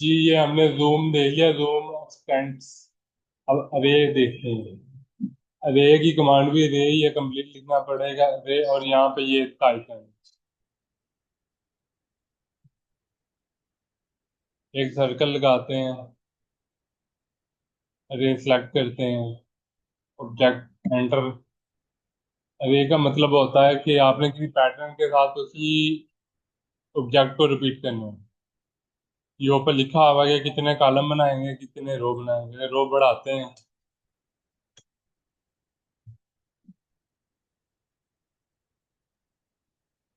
जी ये हमने जूम देख लिया, जूम एक्सटेंड्स। अब अरे देखते हैं, अरे की कमांड भी अरे ये कंप्लीट लिखना पड़ेगा अरे, और यहाँ पे ये इसका आइकन, एक सर्कल लगाते हैं, अरे सेलेक्ट करते हैं, ऑब्जेक्ट एंटर। अरे का मतलब होता है कि आपने किसी पैटर्न के साथ उसी ऑब्जेक्ट को रिपीट करना है। ये ऊपर लिखा हुआ है कि कितने कॉलम बनाएंगे, कितने रो बनाएंगे, रो बढ़ाते हैं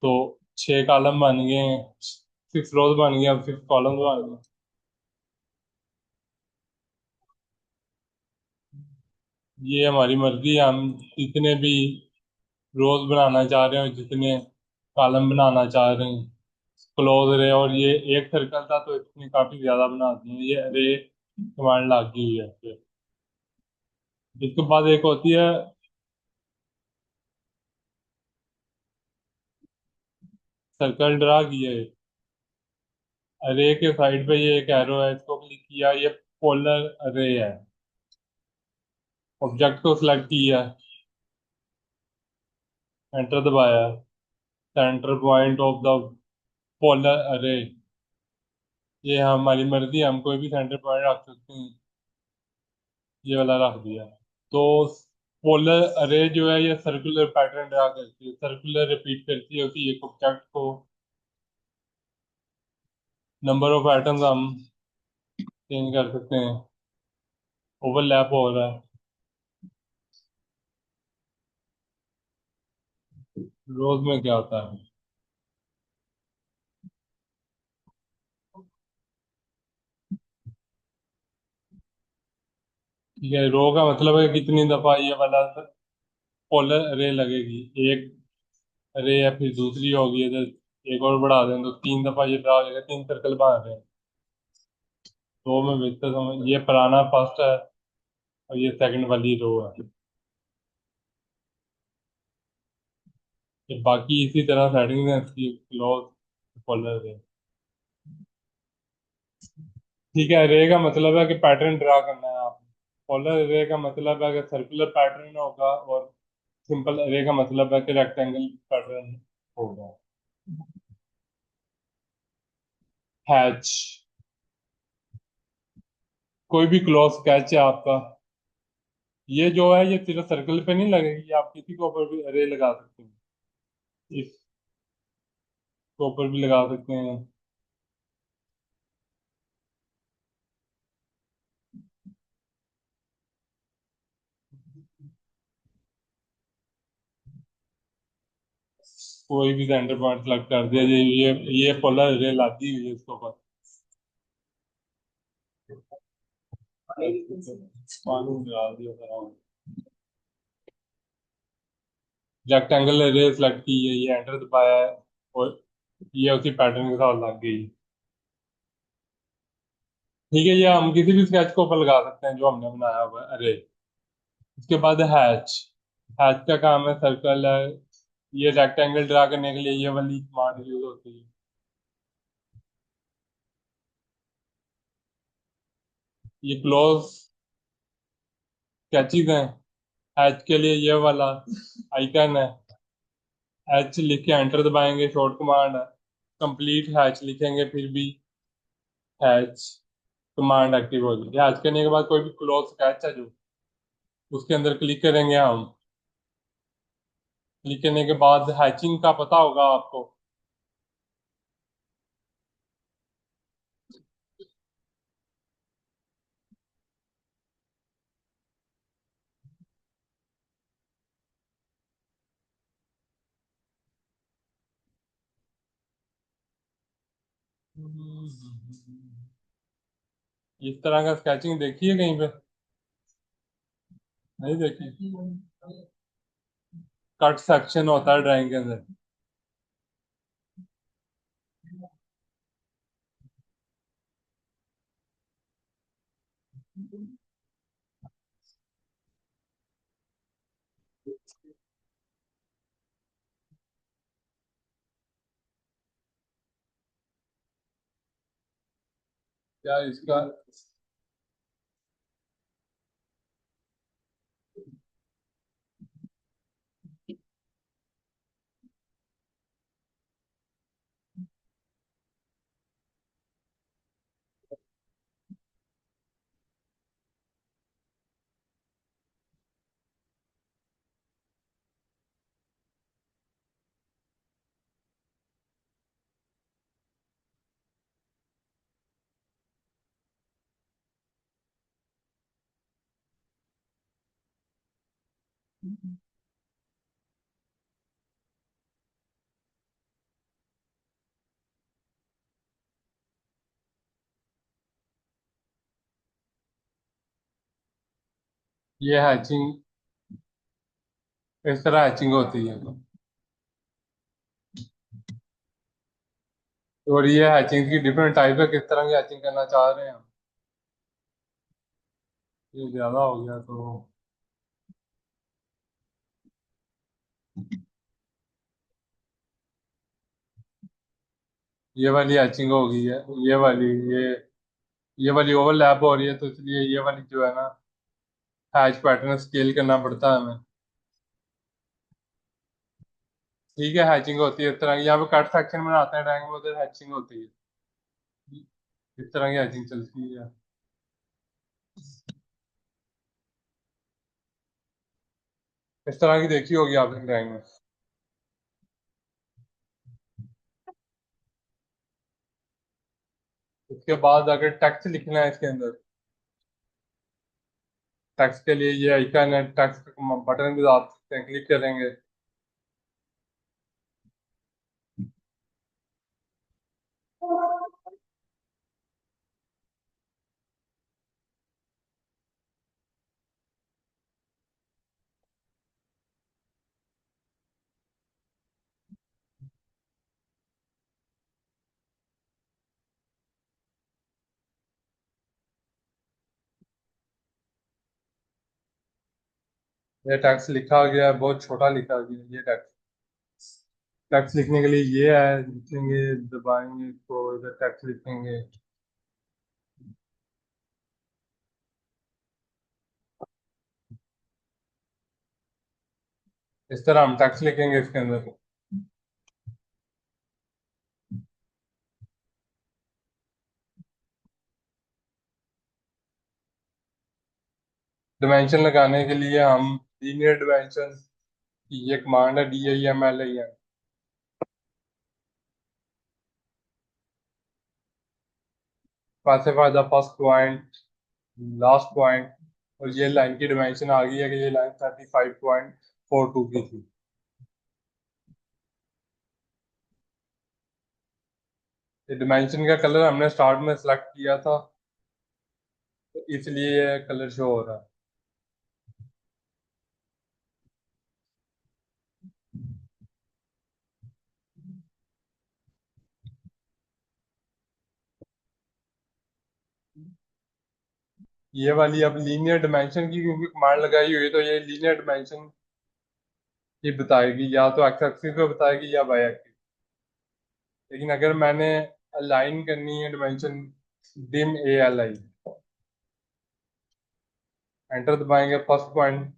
तो 6 कॉलम बन गए, 6 रोज बन गए, अब 6 कॉलम बन गए। ये हमारी मर्जी है, हम जितने भी रोज बनाना चाह रहे हो, जितने कॉलम बनाना चाह रहे हैं, क्लोज रहे। और ये एक सर्कल था तो इसने काफी ज्यादा बना दिए, ये अरे कमांड लगी हुई है इसके। इसके बाद एक होती है सर्कल ड्रा किए, अरे के साइड पे ये एक एरो है, इसको क्लिक किया, ये पोलर अरे है। ऑब्जेक्ट को सिलेक्ट किया, एंटर दबाया, centre point of the polar अरे, ये हमारी मर्जी है, हम कोई भी सेंटर पॉइंट रख सकते हैं, ये वाला रख दिया। तो पोलर अरे जो है ये सर्कुलर पैटर्न ड्रा करती है, सर्कुलर रिपीट करती है उसी एक ऑब्जेक्ट को। नंबर ऑफ पैटर्न हम चेंज कर सकते हैं, ओवरलैप हो रहा है। रोज में क्या होता है, ठीक है, रो का मतलब है कितनी दफा ये वाला पोलर अरे लगेगी। एक अरे या फिर दूसरी होगी, अगर एक और बढ़ा दें तो 3 दफा ये ड्रा हो जाएगा, 3 सर्कल बना रहे हैं। रो में बेहतर समझ, ये पुराना फर्स्ट है और ये सेकंड वाली रो है। ये बाकी इसी तरह सेटिंग है इसकी, क्लोज पोलर है। ठीक है, रे का मतलब है कि पैटर्न ड्रा करना है आप। पोलर रे का मतलब है कि सर्कुलर पैटर्न होगा, और सिंपल रे का मतलब है कि रेक्टेंगल पैटर्न होगा। हैच, कोई भी क्लोज स्केच है आपका, ये जो है ये सिर्फ सर्कल पे नहीं लगेगी, आप किसी के ऊपर भी अरे लगा सकते हैं, इसके ऊपर भी लगा सकते हैं। कोई भी सेंटर पॉइंट सेलेक्ट कर दिया, ये पोलर अरे लगी हुई है इसके ऊपर। पानी डाल दिया था, रेक्टेंगल एरिया सेलेक्ट की है, ये एंटर दबाया है, और ये उसी पैटर्न के साथ लग गई। ठीक है, ये हम किसी भी स्केच को ऊपर लगा सकते हैं जो हमने बनाया हुआ है अरे। उसके बाद हैच, हैच का काम है सर्कल है, ये रेक्टेंगल ड्रा करने के लिए ये वाली कमांड यूज होती है। ये क्लोज स्केचेस हैं, हैच के लिए ये वाला आइकन है, हैच लिख के एंटर दबाएंगे, शॉर्ट कमांड है। कंप्लीट हैच लिखेंगे फिर भी हैच कमांड एक्टिव हो जाएगी। हैच करने के बाद कोई भी क्लोज स्केच है जो, उसके अंदर क्लिक करेंगे हम। क्लिक करने के बाद हैचिंग का पता होगा आपको। इस तरह का स्केचिंग देखी है कहीं पे? नहीं देखी। कट सेक्शन होता है ड्राइंग के अंदर। क्या इसका? ये हैचिंग इस तरह हैचिंग होती है। और ये हैचिंग की डिफरेंट टाइप है, किस तरह की हैचिंग करना चाह रहे हैं हम? ये ज्यादा हो गया तो। ये वाली हैचिंग हो गई है। ये वाली ये ये वाली ओवरलैप हो रही है, तो इसलिए ये वाली जो है ना, हैच पैटर्न स्केल करना पड़ता है हमें। ठीक है, हैचिंग होती है इस तरह की। यहाँ पे कट सेक्शन बनाते हैं ड्राइंग में, उधर हैचिंग होती है। इस तरह की हैचिंग चलती है। इस तरह की देखी होगी आपने ड्राइंग में। उसके बाद अगर टेक्स्ट लिखना है इसके अंदर, टेक्स्ट के लिए ये आइकन है, टेक्स्ट बटन भी आप सकते हैं, क्लिक करेंगे। ये टेक्स्ट लिखा गया है, बहुत छोटा लिखा गया है ये टेक्स्ट। टेक्स्ट लिखने के लिए ये है, लिखेंगे, दबाएंगे तो इधर टेक्स्ट लिखेंगे। इस तरह हम टेक्स्ट लिखेंगे इसके अंदर। डिमेंशन लगाने के लिए हम लीनियर डिमेंशन की ये कमांड है, DIMLIN। Specify the first point, last point. और ये लाइन की डिमेंशन आ गई है कि ये लाइन 35.42 की थी। ये डिमेंशन का कलर हमने स्टार्ट में सेलेक्ट किया था, तो इसलिए ये कलर शो हो रहा है। ये वाली अब लीनियर डिमेंशन की क्योंकि कमांड लगाई हुई है, तो ये लीनियर डिमेंशन ही बताएगी, या तो एक्स एक्सिस पे बताएगी या वाई एक्सिस। लेकिन अगर मैंने अलाइन करनी है डिमेंशन, DIM ALI, एंटर दबाएंगे, फर्स्ट पॉइंट,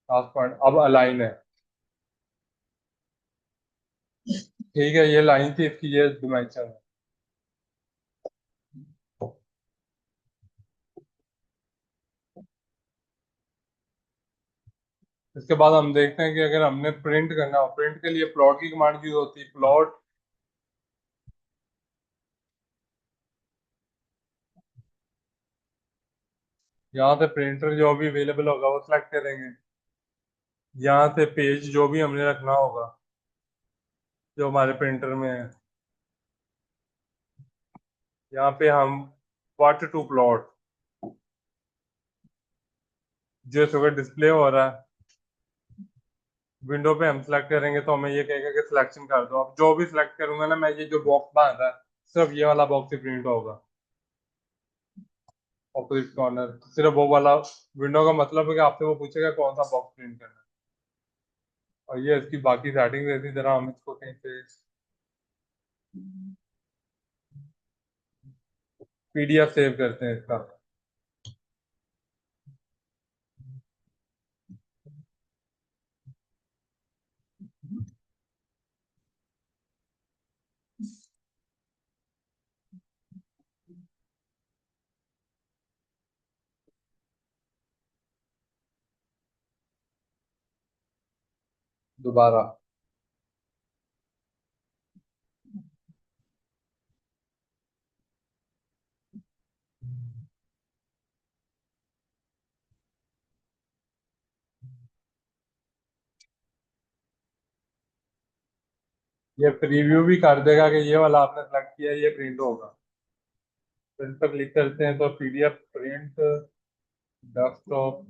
लास्ट पॉइंट, अब अलाइन है। ठीक है, ये लाइन थी, इसकी ये डिमेंशन है। इसके बाद हम देखते हैं कि अगर हमने प्रिंट करना हो, प्रिंट के लिए प्लॉट की कमांड यूज होती है, प्लॉट। यहाँ से प्रिंटर जो भी अवेलेबल होगा वो सिलेक्ट करेंगे। यहाँ से पेज जो भी हमने रखना होगा, जो हमारे प्रिंटर में है, यहाँ पे हम व्हाट टू प्लॉट, जो इस वक्त डिस्प्ले हो रहा है विंडो पे, हम सेलेक्ट करेंगे तो हमें ये कहेगा कि सिलेक्शन कर दो। अब जो भी सिलेक्ट करूंगा ना मैं, ये जो बॉक्स बांध रहा है, सिर्फ ये वाला बॉक्स ही प्रिंट होगा, ऑपोजिट कॉर्नर। सिर्फ वो वाला विंडो का मतलब है कि आपसे वो पूछेगा कौन सा बॉक्स प्रिंट करना है। और ये इसकी बाकी सेटिंग रहती, जरा हम इसको कहीं पे पीडीएफ सेव करते हैं इसका। दोबारा। ये प्रीव्यू भी कर देगा कि ये वाला आपने सेलेक्ट किया है, ये प्रिंट होगा। प्रिंट पर क्लिक करते हैं तो PDF print desktop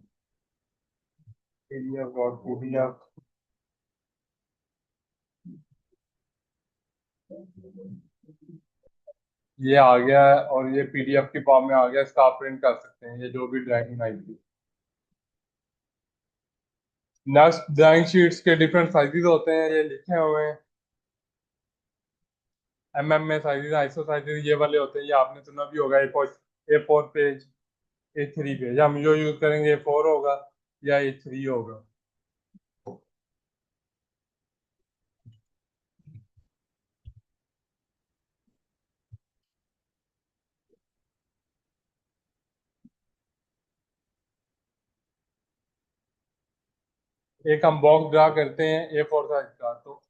PDF dot PDF. ये आ गया है और ये पीडीएफ की फॉर्म में आ गया, इसका आप प्रिंट कर सकते हैं, ये जो भी ड्राइंग आई थी। नेक्स्ट, ड्राइंग शीट्स के डिफरेंट साइजेस होते हैं, ये लिखे हुए हैं। में साइजेस, आईएसओ साइजेस ये वाले होते हैं, ये आपने सुना भी होगा। ए फोर पेज, ए3 पेज। हम जो यूज करेंगे ए4 होगा या ए3 होगा। एक हम बॉक्स ड्रा करते हैं ए4 साइज का, तो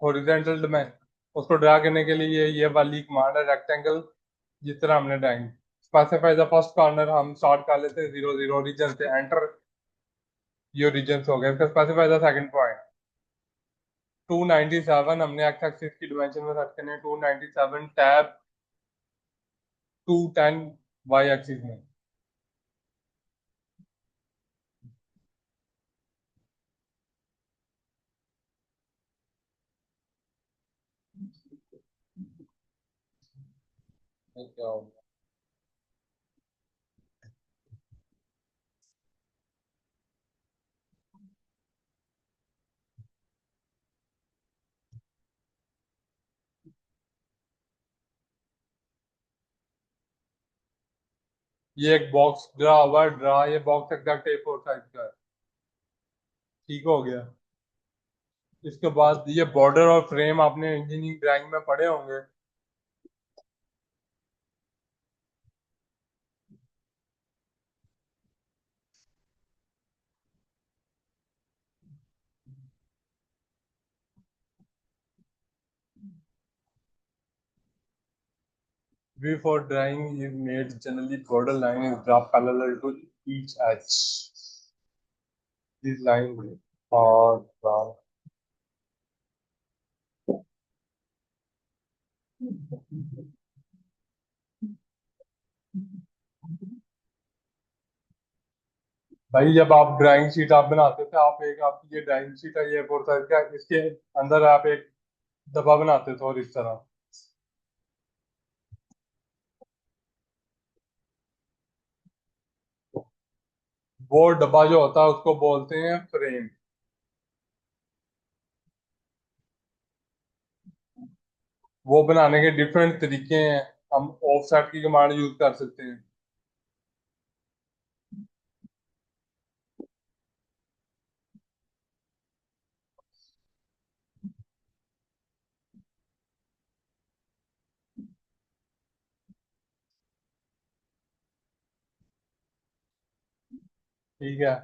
हॉरिजेंटल में उसको ड्रा करने के लिए ये वाली कमांड है, रेक्टेंगल। जिस तरह हमने drawing specify the first corner, हम स्टार्ट कर लेते हैं 0 0 रीजन से, एंटर। ये रीजन हो गया। इसका स्पेसिफाई द सेकंड पॉइंट 297, हमने एक्स एक्सिस की डिमेंशन में सेट करने 297 टैब 210 वाई एक्सिस में। ये क्या होगा? ये एक बॉक्स ड्रा हुआ, ड्रा, ये बॉक्स एग्जैक्ट ए4 साइज का है। ठीक हो गया। इसके बाद ये बॉर्डर और फ्रेम आपने इंजीनियरिंग ड्राइंग में पढ़े होंगे। V for drawing is made generally border line is drawn parallel to each edge. This line are drawn. भाई जब आप ड्राइंग शीट आप बनाते थे, आप एक आपकी ये ड्राइंग शीट है, ये फोर साइज का, इसके अंदर आप एक डब्बा बनाते थे और इस तरह वो डब्बा जो होता है उसको बोलते हैं फ्रेम। वो बनाने के डिफरेंट तरीके हैं। हम ऑफसेट की कमांड यूज कर सकते हैं। ठीक है।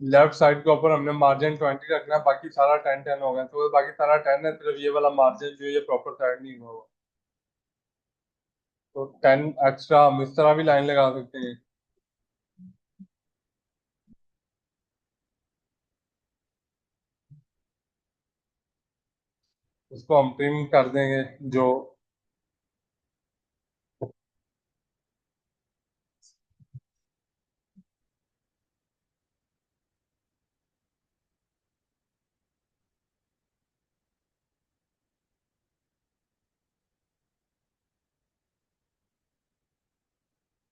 लेफ्ट साइड के ऊपर हमने मार्जिन 20 रखना है, बाकी सारा 10 10 होगा, तो बाकी सारा 10 है, सिर्फ ये वाला मार्जिन जो है, ये प्रॉपर साइड नहीं होगा। तो 10 एक्स्ट्रा हम इस तरह भी लाइन लगा सकते हैं। उसको हम ट्रिम कर देंगे जो।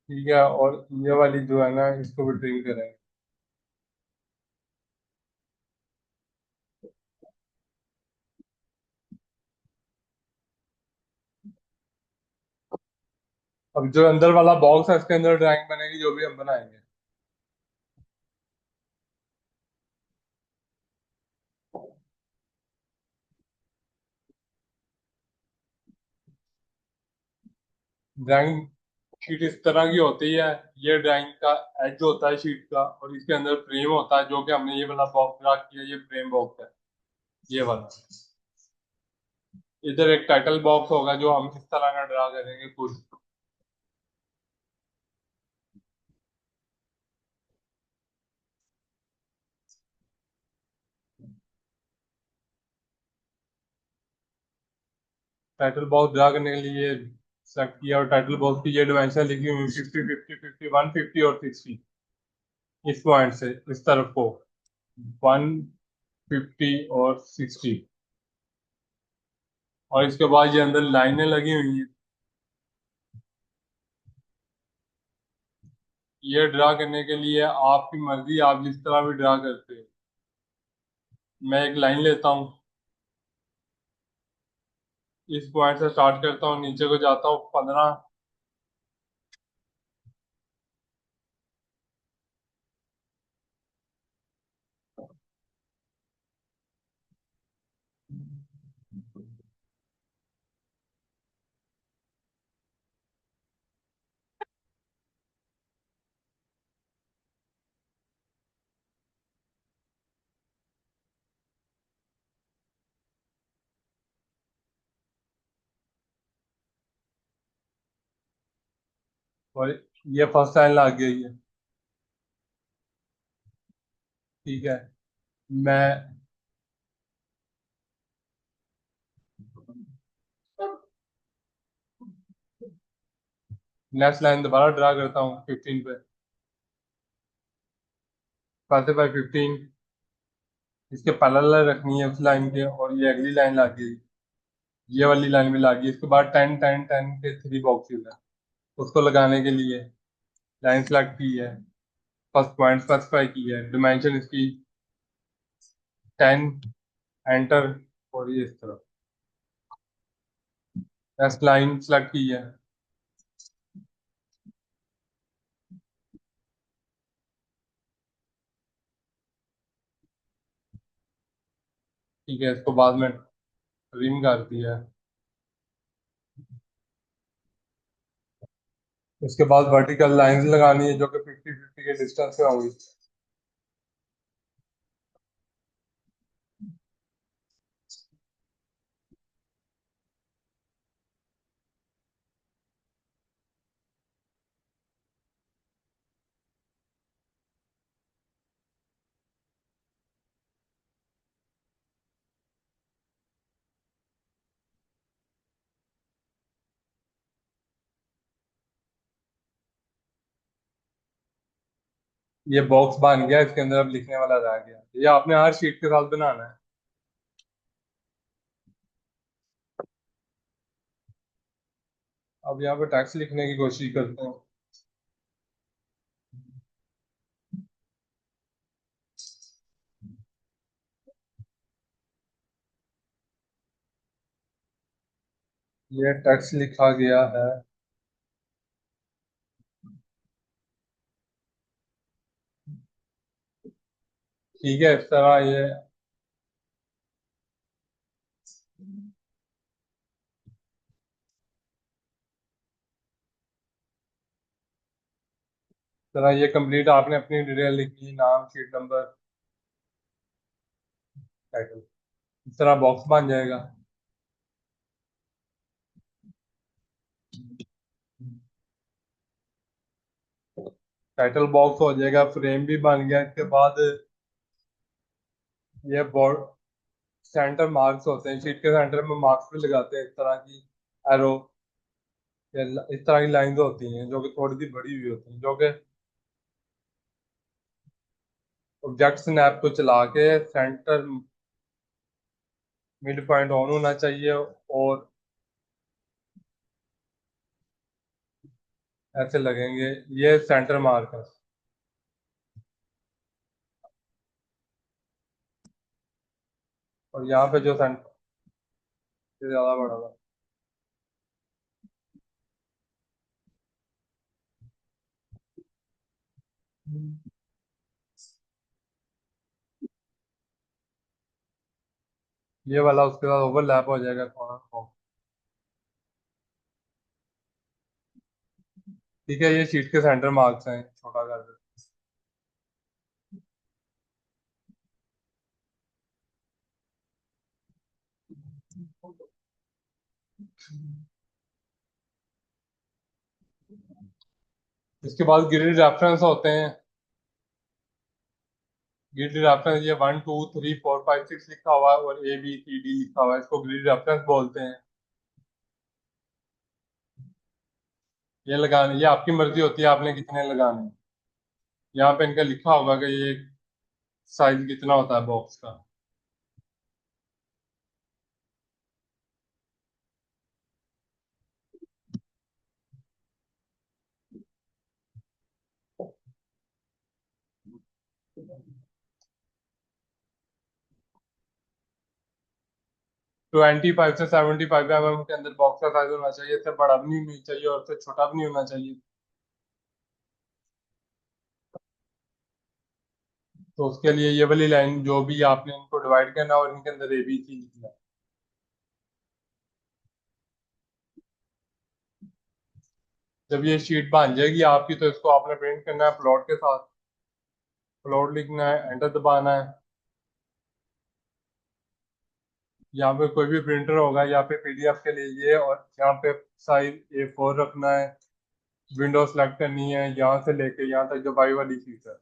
ठीक है, और ये वाली जो है ना, इसको भी ट्रिम करेंगे। अब जो अंदर वाला बॉक्स है उसके अंदर ड्राइंग बनेगी जो भी हम बनाएंगे। ड्राइंग शीट इस तरह की होती है। ये ड्राइंग का एज होता है शीट का, और इसके अंदर फ्रेम होता है जो कि हमने ये वाला बॉक्स ड्रा किया, ये फ्रेम बॉक्स है ये वाला। इधर एक टाइटल बॉक्स होगा जो हम इस तरह का ड्रा करेंगे कुछ। टाइटल बॉक्स ड्रा करने के लिए सेलेक्ट किया, और टाइटल बॉक्स की ये डिमेंशन लिखी हुई 50, 50, 50, 150 और 60। इस पॉइंट से इस तरफ को 150 और 60। और इसके बाद ये अंदर लाइनें लगी हुई हैं। ये ड्रा करने के लिए आपकी मर्जी, आप जिस तरह भी ड्रा करते हैं। मैं एक लाइन लेता हूँ, इस पॉइंट से स्टार्ट करता हूँ, नीचे को जाता हूँ 15। और ये फर्स्ट लाइन लग गई है। ठीक है। मैं नेक्स्ट लाइन दोबारा ड्रा करता हूँ 15 पे। 5 बाय 15 इसके पैरेलल रखनी है उस लाइन के, और ये अगली लाइन लग गई। ये वाली लाइन भी लग गई। इसके बाद 10, 10, 10 के 3 बॉक्सेस है। उसको लगाने के लिए लाइन सेलेक्ट की है, फर्स्ट पॉइंट स्पेसिफाई की है, डिमेंशन इसकी 10, एंटर। और ये इस तरह नेक्स्ट लाइन सेलेक्ट की है। ठीक है, इसको बाद में ट्रिम कर दिया है। उसके बाद वर्टिकल लाइंस लगानी है जो कि 50, 50 के डिस्टेंस में होंगी। ये बॉक्स बन गया, इसके अंदर अब लिखने वाला रह गया। ये आपने हर शीट के साथ बनाना है। अब यहाँ पे टेक्स्ट लिखने की कोशिश करते हैं। ये टेक्स्ट लिखा गया है। ठीक है, इस तरह ये तरह ये कंप्लीट आपने अपनी डिटेल लिखी, नाम, शीट नंबर, टाइटल। इस तरह बॉक्स बन जाएगा। टाइटल बॉक्स हो जाएगा, फ्रेम भी बन गया। इसके बाद ये बोर्ड सेंटर मार्क्स होते हैं, शीट के सेंटर में मार्क्स भी लगाते हैं, इस तरह की एरो या इस तरह की लाइंस होती हैं जो कि थोड़ी सी बड़ी हुई होती हैं, जो कि ऑब्जेक्ट स्नैप को चला के सेंटर मिड पॉइंट ऑन होना चाहिए, और ऐसे लगेंगे। ये सेंटर मार्क है। और यहाँ पे जो सेंटर से ज्यादा बड़ा था। ये वाला उसके साथ ओवरलैप हो जाएगा कॉर्नर को। ठीक है, ये शीट के सेंटर मार्क्स हैं, छोटा कर दो। इसके बाद ग्रिड रेफरेंस होते हैं। ग्रिड रेफरेंस ये 1 2 3 4 5 6 लिखा हुआ है और ABCD लिखा हुआ है, इसको ग्रिड रेफरेंस बोलते हैं। ये लगाने, ये आपकी मर्जी होती है आपने कितने लगाने हैं। यहाँ पे इनका लिखा होगा कि ये साइज कितना होता है बॉक्स का। 25 से 75 mm के अंदर बॉक्स का साइज होना चाहिए, इससे बड़ा भी नहीं होना चाहिए और इससे छोटा भी नहीं होना चाहिए। तो उसके लिए ये वाली लाइन जो भी आपने इनको डिवाइड करना है और इनके अंदर ABC लिखना है। जब ये शीट बन जाएगी आपकी तो इसको आपने प्रिंट करना है प्लॉट के साथ। प्लॉट लिखना है, एंटर दबाना है। यहाँ पे कोई भी प्रिंटर होगा यहाँ पे PDF के लिए ये, और यहाँ पे साइज A4 रखना है। विंडो सेलेक्ट करनी है यहाँ से लेके यहाँ तक जो बाई वाली शीट है।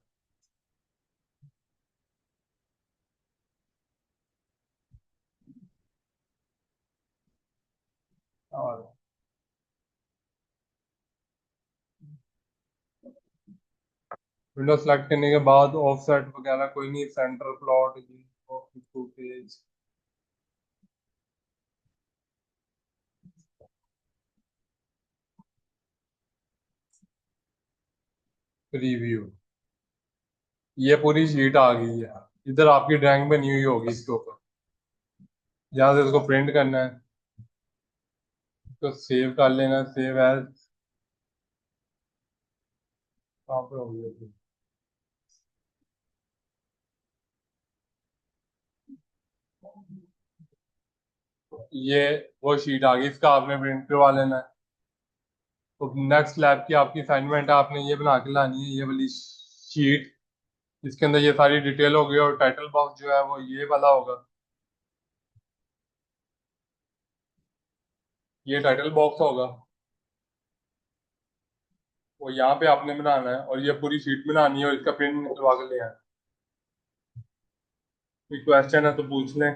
और विंडो सेलेक्ट करने के बाद ऑफसेट वगैरह कोई नहीं, सेंटर प्लॉट पेज रिव्यू। ये पूरी शीट आ गई है। इधर आपकी ड्राइंग बनी हुई होगी इसके ऊपर। जहाँ से इसको प्रिंट करना है तो सेव कर लेना, सेव एज। कहाँ पे होगी अभी? ये वो शीट आ गई, इसका आपने प्रिंट करवा लेना है। तो नेक्स्ट लैब की आपकी असाइनमेंट है, आपने ये बना के लानी है ये वाली शीट। इसके अंदर ये सारी डिटेल होगी और टाइटल बॉक्स जो है वो ये वाला होगा। ये टाइटल बॉक्स होगा, वो यहाँ पे आपने बनाना है और ये पूरी शीट बनानी है और इसका प्रिंट निकलवा के ले आना है। कोई क्वेश्चन है तो पूछ लें।